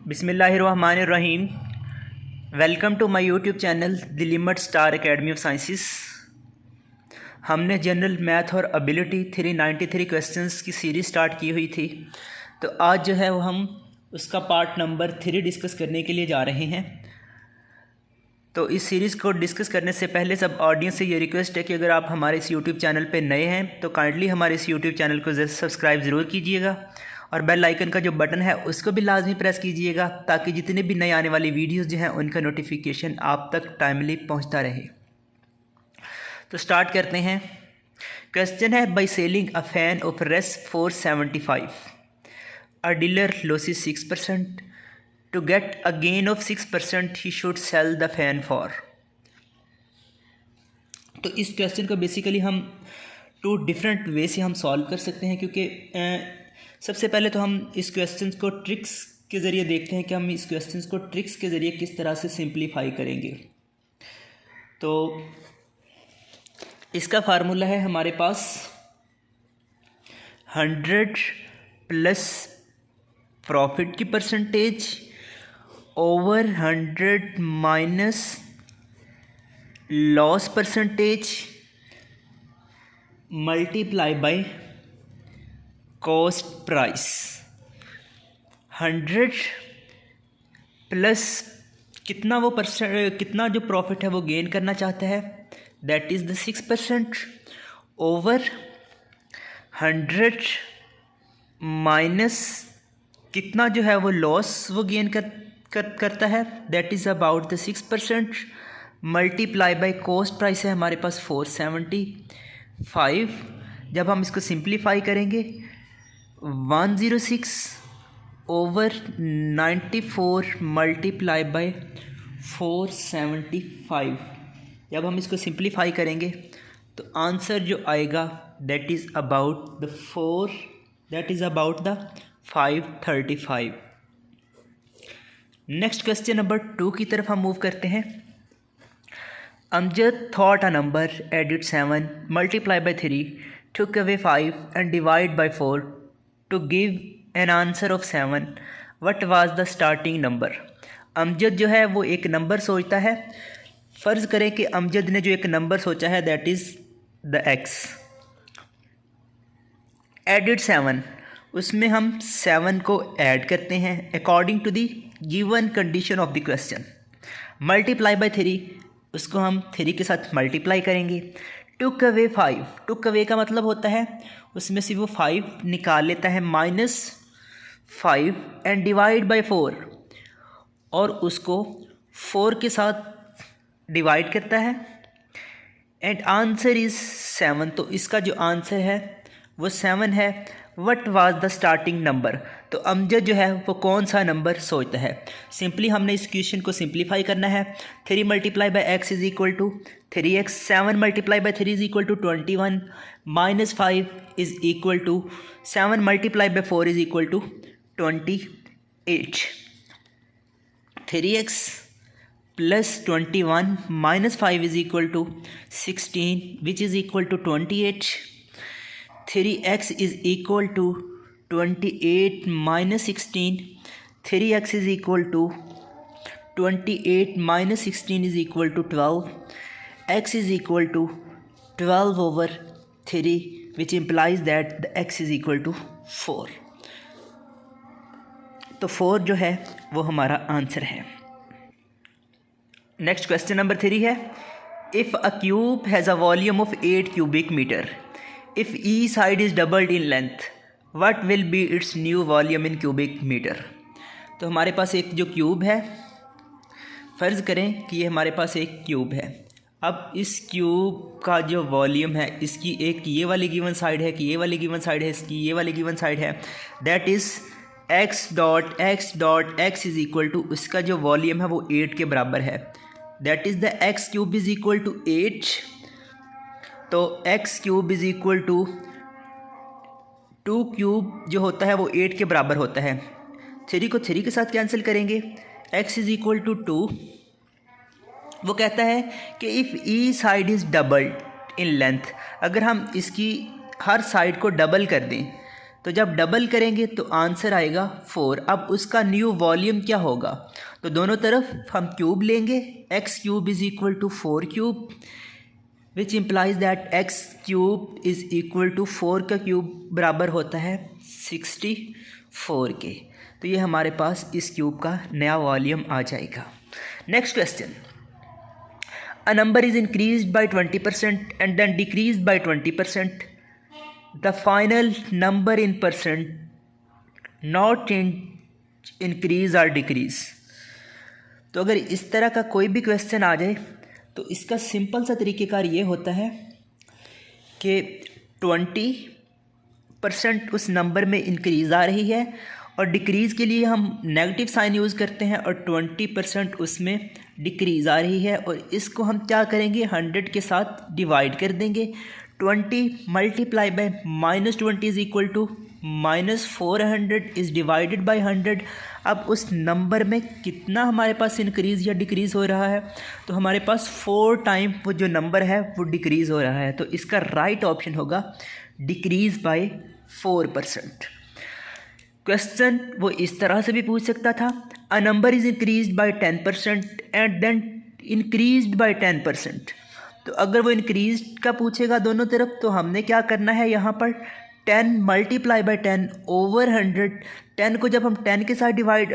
बिस्मिल्लाहिर्रहमानिर्रहीम। Welcome to my YouTube channel the limit star academy of sciences. हमने general math और ability 393 questions की series start की हुई थी, तो आज जो है वो हम उसका पार्ट नंबर 3 डिस्कस करने के लिए जा रहे हैं। तो इस सीरीज़ को डिस्कस करने से पहले सब ऑडियंस से ये रिक्वेस्ट है कि अगर आप हमारे इस यूट्यूब चैनल पे नए हैं तो काइंडली हमारे इस यूट्यूब चैनल को सब्सक्राइब ज़रूर कीजिएगा और बेल आइकन का जो बटन है उसको भी लाजमी प्रेस कीजिएगा ताकि जितने भी नए आने वाली वीडियोस जो हैं उनका नोटिफिकेशन आप तक टाइमली पहुंचता रहे। तो स्टार्ट करते हैं। क्वेश्चन है, by selling a fan of Rs 475 a dealer loses 6%, to get a gain of 6% he should sell the fan for. तो इस क्वेश्चन को बेसिकली हम 2 डिफरेंट वे से हम सॉल्व कर सकते हैं, क्योंकि सबसे पहले तो हम इस क्वेश्चन को ट्रिक्स के ज़रिए देखते हैं कि हम इस क्वेश्चन को ट्रिक्स के ज़रिए किस तरह से सिंप्लीफाई करेंगे। तो इसका फार्मूला है हमारे पास 100 प्लस प्रॉफिट की percentage over 100 minus loss percentage multiply by cost price. 100 plus कितना जो प्रॉफिट है वो गेन करना चाहता है, that is the 6%, over 100 minus कितना जो है वो लॉस वो गेन करता है, that is about the 6%, multiply by cost price है हमारे पास 475। जब हम इसको सिंप्लीफाई करेंगे 106 ओवर 94 मल्टीप्लाई बाय 475। जब हम इसको सिंप्लीफाई करेंगे तो आंसर जो आएगा that is about the 535। Next question number 2 की तरफ हम मूव करते हैं। Amjad thought a number, edit 7, multiply by 3, took away 5 and divide by 4 to give an answer of 7. What was the starting number? Amjad जो है वो एक नंबर सोचता है। फ़र्ज़ करें कि अमजद ने जो एक नंबर सोचा है that is the x। Add it 7, उसमें हम 7 को ऐड करते हैं according to the given condition of the question. Multiply by 3, उसको हम 3 के साथ मल्टीप्लाई करेंगे। टुक अवे 5, टुक अवे का मतलब होता है उसमें से वो 5 निकाल लेता है, -5 एंड डिवाइड बाय 4, और उसको 4 के साथ डिवाइड करता है एंड आंसर इज़ 7। तो इसका जो आंसर है वो 7 है। What was the starting number? तो अमजद जो है वो कौन सा नंबर सोचता है। सिंपली हमने इस क्वेश्चन को सिंप्लीफाई करना है। 3 multiply by x is equal to 3x, 7 multiply by 3 is equal to 21, -5 is equal to 7 multiply by 4 is equal to 28। 3x plus 21 minus 5 is equal to 16 which is equal to 28। 3x is equal to 28 minus 16. 3x is equal to 28 minus 16 is equal to 12. X is equal to 12 over 3, which implies that the x is equal to 4. तो 4 जो है वो हमारा answer है। Next question number 3 है, if a cube has a volume of 8 cubic meter, if each side is doubled in length, what will be its new volume in cubic meter? तो हमारे पास एक जो क्यूब है, फ़र्ज़ करें कि ये हमारे पास एक क्यूब है। अब इस क्यूब का जो वॉल्यूम है, इसकी एक ये वाली गिवन साइड है कि ये वाली गिवन साइड है, इसकी ये वाली गिवन साइड है, that is x dot x is equal to, इसका जो वॉल्यूम है वो 8 के बराबर है, that is the x cube is equal to 8। तो x cube is equal to 2 cube जो होता है वो 8 के बराबर होता है। 3 को 3 के साथ कैंसिल करेंगे, x इज़ इक्वल टू 2। वो कहता है कि if E side is doubled in length, अगर हम इसकी हर साइड को डबल कर दें तो जब डबल करेंगे तो आंसर आएगा 4। अब उसका न्यू वॉल्यूम क्या होगा, तो दोनों तरफ हम क्यूब लेंगे, x cube is equal to 4 cube, which implies that x cube is equal to 4 का क्यूब बराबर होता है 64 के। तो ये हमारे पास इस क्यूब का नया वॉल्यूम आ जाएगा। Next question, a number is increased by 20% and then decreased by 20%, the final number in percent not change, increase और डिक्रीज। तो अगर इस तरह का कोई भी क्वेश्चन आ जाए तो इसका सिंपल सा तरीक़ेकार ये होता है कि 20% उस नंबर में इंक्रीज़ आ रही है और डिक्रीज़ के लिए हम नेगेटिव साइन यूज़ करते हैं, और 20% उसमें डिक्रीज़ आ रही है, और इसको हम क्या करेंगे 100 के साथ डिवाइड कर देंगे। 20 multiply by -20 is equal to -400 is divided by 100। अब उस नंबर में कितना हमारे पास इंक्रीज़ या डिक्रीज़ हो रहा है, तो हमारे पास 4 टाइम वो जो नंबर है वो डिक्रीज़ हो रहा है। तो इसका राइट ऑप्शन होगा डिक्रीज़ बाय 4%। क्वेश्चन वो इस तरह से भी पूछ सकता था, a number is increased by 10% and then increased by 10%। तो अगर वो इंक्रीज्ड का पूछेगा दोनों तरफ, तो हमने क्या करना है यहाँ पर 10 मल्टीप्लाई बाय 10 ओवर 100। 10 को जब हम 10 के साथ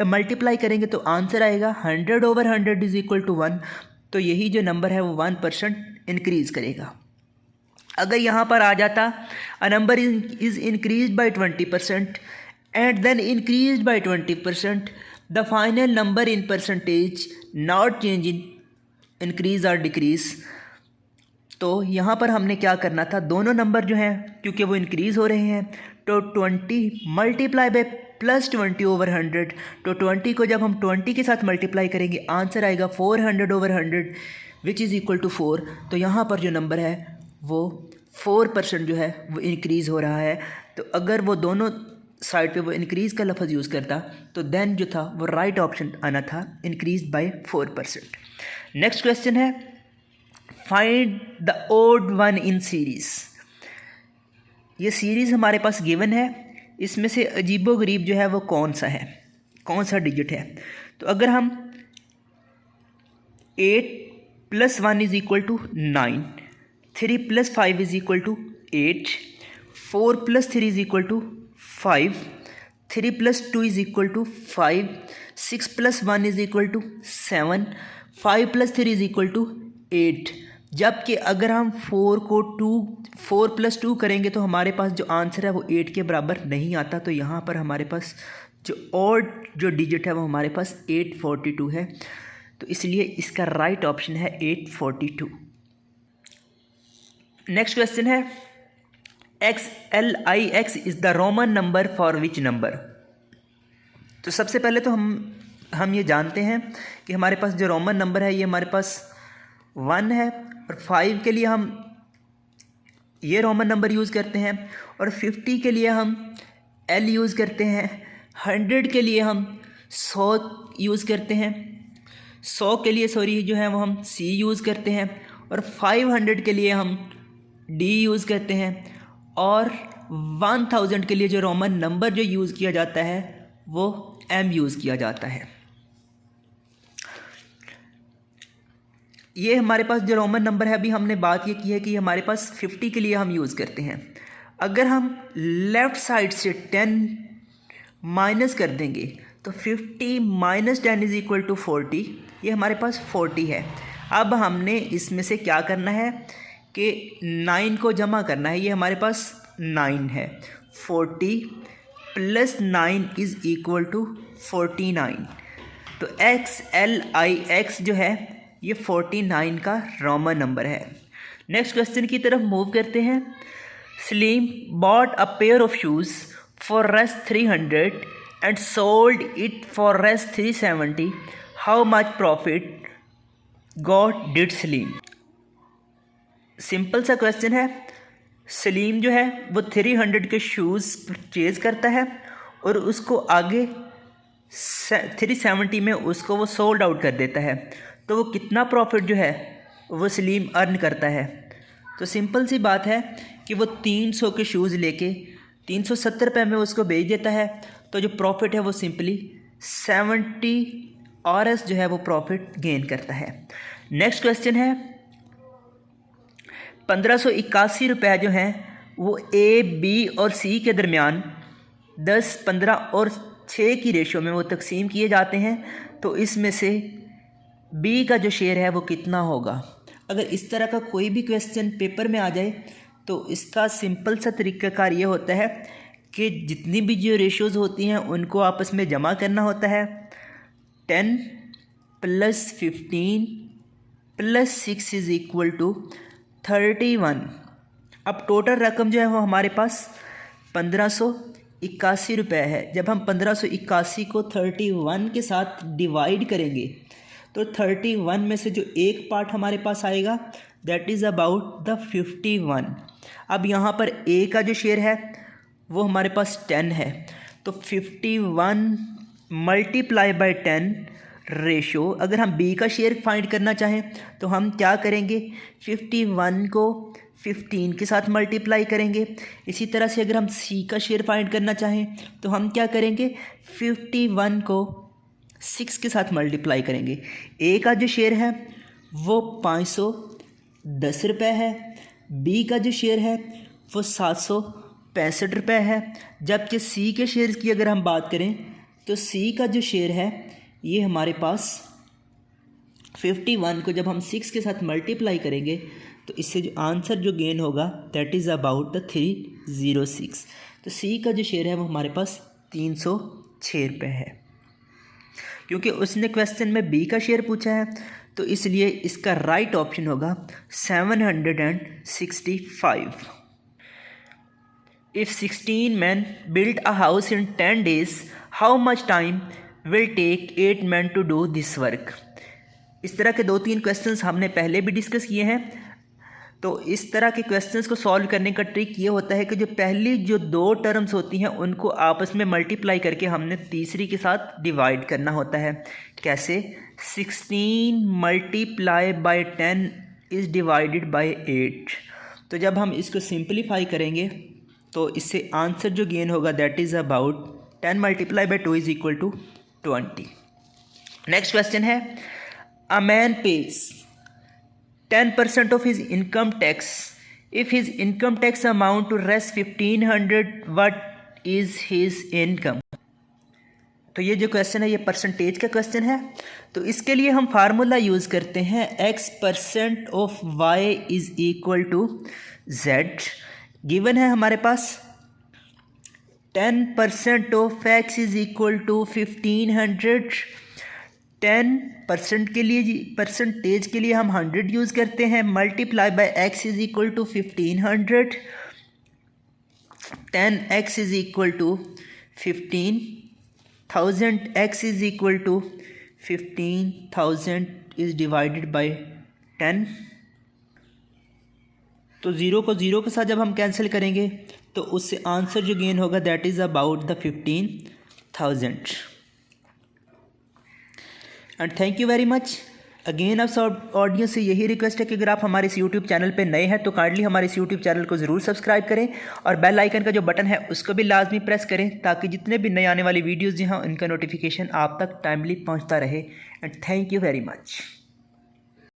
मल्टीप्लाई करेंगे तो आंसर आएगा 100 ओवर 100 इज़ इक्वल टू 1। तो यही जो नंबर है वो 1% इंक्रीज़ करेगा। अगर यहाँ पर आ जाता अ number is increased by 20% and then increased by 20%, the final number in percentage not change in increase or decrease। तो यहाँ पर हमने क्या करना था, दोनों नंबर जो हैं क्योंकि वो इंक्रीज़ हो रहे हैं, तो 20 मल्टीप्लाई बाय +20 ओवर 100। तो 20 को जब हम 20 के साथ मल्टीप्लाई करेंगे आंसर आएगा 400 over 100 which is equal to 4। तो यहाँ पर जो नंबर है वो 4% जो है वो इंक्रीज़ हो रहा है। तो अगर वो दोनों साइड पे वो इंक्रीज़ का लफ्ज़ यूज़ करता तो देन जो था वो राइट ऑप्शन आना था इंक्रीज बाय 4%। नेक्स्ट क्वेश्चन है, find the odd one in series. ये सीरीज़ हमारे पास गिवन है, इसमें से अजीबोगरीब जो है वो कौन सा है, कौन सा डिजिट है। तो अगर हम 8 + 1 is equal to 9, 3 + 5 is equal to 8, 4 + 3 is equal to 5, 3 + 2 is equal to 5, 6 + 1 is equal to 7, 5 + 3 is equal to 8। जबकि अगर हम 4 + 2 करेंगे तो हमारे पास जो आंसर है वो 8 के बराबर नहीं आता। तो यहाँ पर हमारे पास जो ऑड जो डिजिट है वो हमारे पास 842 है। तो इसलिए इसका राइट ऑप्शन है 842। नेक्स्ट क्वेश्चन है, XLIX is the Roman number for which number. तो सबसे पहले तो हम ये जानते हैं कि हमारे पास जो रोमन नंबर है ये हमारे पास 1 है, और 5 के लिए हम ये रोमन नंबर यूज़ करते हैं, और 50 के लिए हम L यूज़ करते हैं, 100 के लिए हम 100 यूज़ करते हैं, 100 के लिए जो है वो हम C यूज़ करते हैं, और 500 के लिए हम D यूज़ करते हैं, और 1000 के लिए जो रोमन नंबर जो यूज़ किया जाता है वो M यूज़ किया जाता है। ये हमारे पास जो रोमन नंबर है, अभी हमने बात ये की है कि हमारे पास 50 के लिए हम यूज़ करते हैं। अगर हम लेफ़्ट साइड से 10 माइनस कर देंगे तो 50 - 10 इज़ इक्वल टू 40, ये हमारे पास 40 है। अब हमने इसमें से क्या करना है कि 9 को जमा करना है, ये हमारे पास 9 है। 40 + 9 इज़ इक्वल टू 49। तो XLIX जो है ये 49 का रोमन नंबर है। नेक्स्ट क्वेश्चन की तरफ मूव करते हैं। Salim bought a pair of shoes for ₹300 and sold it for ₹370, how much profit got did Salim. Simple सा क्वेश्चन है। सलीम जो है वो 300 के शूज़ परचेज करता है और उसको आगे 370 में उसको वो सोल्ड आउट कर देता है। तो वो कितना प्रॉफिट जो है वो सलीम अर्न करता है। तो सिंपल सी बात है कि वो 300 के शूज़ लेके 370 रुपये में उसको बेच देता है, तो जो प्रॉफिट है वो सिंपली 70 RS जो है वो प्रॉफिट गेन करता है। नेक्स्ट क्वेश्चन है 1581 रुपये जो हैं वो A, B और C के दरमियान 10, 15 और 6 की रेशो में वो तकसीम किए जाते हैं, तो इसमें से B का जो शेयर है वो कितना होगा। अगर इस तरह का कोई भी क्वेश्चन पेपर में आ जाए तो इसका सिंपल सा तरीक़ाकार ये होता है कि जितनी भी जो रेशोज़ होती हैं उनको आपस में जमा करना होता है। 10 + 15 + 6 इज़ इक्वल टू 31। अब टोटल रकम जो है वो हमारे पास 1581 रुपये है। जब हम 1581 को 31 के साथ डिवाइड करेंगे तो 31 में से जो एक पार्ट हमारे पास आएगा दैट इज़ अबाउट द 51। अब यहाँ पर A का जो शेयर है वो हमारे पास 10 है, तो 51 × 10 रेशो। अगर हम B का शेयर फाइंड करना चाहें तो हम क्या करेंगे, 51 को 15 के साथ मल्टीप्लाई करेंगे। इसी तरह से अगर हम C का शेयर फाइंड करना चाहें तो हम क्या करेंगे, 51 को 6 के साथ मल्टीप्लाई करेंगे। A का जो शेयर है वो 510 रुपये है, B का जो शेयर है वो 765 रुपये है। जबकि C के शेयर की अगर हम बात करें तो C का जो शेयर है ये हमारे पास 51 को जब हम 6 के साथ मल्टीप्लाई करेंगे तो इससे जो आंसर जो गेन होगा दैट इज़ अबाउट द 306। तो C का जो शेयर है वो हमारे पास 306 रुपये है। क्योंकि उसने क्वेश्चन में B का शेयर पूछा है तो इसलिए इसका राइट ऑप्शन होगा 765। If 16 men built a house in 10 days, how much time will take 8 men to do this work? इस तरह के 2-3 क्वेश्चंस हमने पहले भी डिस्कस किए हैं। तो इस तरह के क्वेश्चंस को सॉल्व करने का ट्रिक ये होता है कि जो पहली जो 2 टर्म्स होती हैं उनको आपस में मल्टीप्लाई करके हमने तीसरी के साथ डिवाइड करना होता है। कैसे, 16 × 10 इज़ डिवाइडेड बाय 8। तो जब हम इसको सिंप्लीफाई करेंगे तो इससे आंसर जो गेन होगा that is about 10 × 2 is equal to 20। Next question है, a man pays 10% of his income tax. If his income tax amount to rest 1500, what is his income? तो ये जो क्वेश्चन है ये परसेंटेज का क्वेश्चन है। तो इसके लिए हम फार्मूला यूज़ करते हैं x% of y is equal to z। Given है हमारे पास 10% of x is equal to 1500। 10% के लिए परसेंटेज के लिए हम 100 यूज़ करते हैं, multiply by x is equal to 1500। 10x is equal to 15,000, x is equal to 15,000 is divided by 10। तो 0 को 0 के साथ जब हम कैंसिल करेंगे तो उससे आंसर जो गेन होगा that is about the 15,000। And thank you very much. Again आप सब ऑडियंस से यही रिक्वेस्ट है कि अगर आप हमारे इस यूट्यूब चैनल पे नए हैं तो काइंडली हमारे इस यूट्यूब चैनल को ज़रूर सब्सक्राइब करें और बेल आइकन का जो बटन है उसको भी लाजमी प्रेस करें ताकि जितने भी नए आने वाली वीडियोज़ हैं उनका नोटिफिकेशन आप तक टाइमली पहुंचता रहे। And thank you very much.